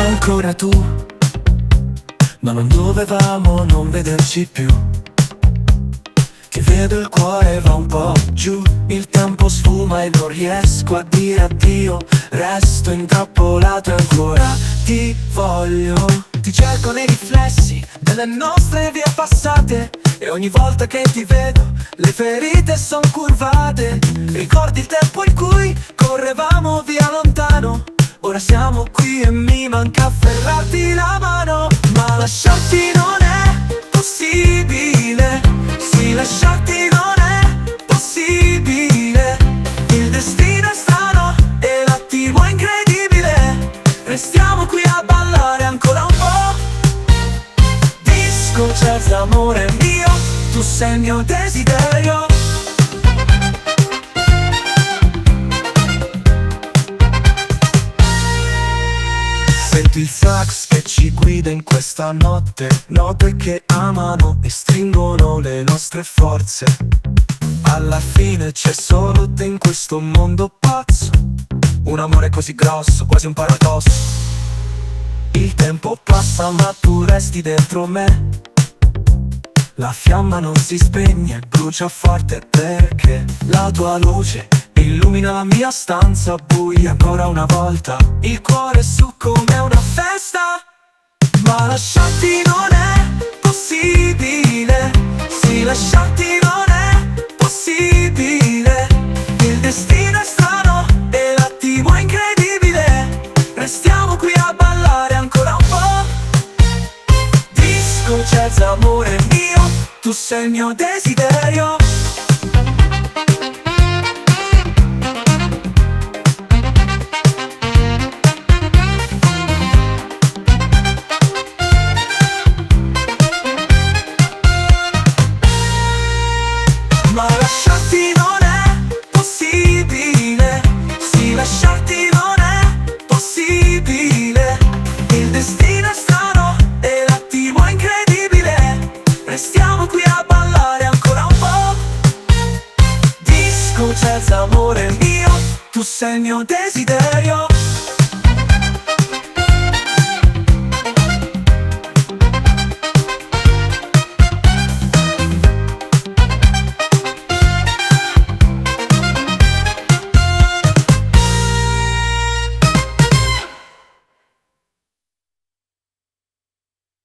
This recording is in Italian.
ancora tu, ma non dovevamo non vederci più. Ti vedo il cuore va un po' giù, il tempo sfuma e non riesco a dire addio. Resto intrappolato e ancora ti voglio. Ti cerco nei riflessi delle nostre vie passate, e ogni volta che ti vedo le ferite son curvate. Ricordi il tempo in cui correvamo via lontano? Ora siamo qui e mi manca afferrarti la mano. Ma lasciarti non è possibile, sì, lasciarti non è possibile. Il destino è strano e l'attimo è incredibile. Restiamo qui a ballare ancora un po'. Disco jazz, amore mio, tu sei il mio desiderio. Sento il sax che ci guida in questa notte, note che amano e stringono le nostre forze. Alla fine c'è solo te in questo mondo pazzo, un amore così grosso, quasi un paradosso. Il tempo passa ma tu resti dentro me, la fiamma non si spegne, brucia forte perché la tua luce illumina la mia stanza buia ancora una volta. Il cuore su come una festa, ma lasciarti non è possibile, sì, lasciarti non è possibile. Il destino è strano e l'attimo è incredibile. Restiamo qui a ballare ancora un po'. Disco jazz, amore mio, tu sei il mio desiderio. Ma lasciarti non è possibile, sì, lasciarti non è possibile. Il destino è strano e l'attimo è incredibile. Restiamo qui a ballare ancora un po'. Disco jazz, amore mio, tu sei il mio desiderio.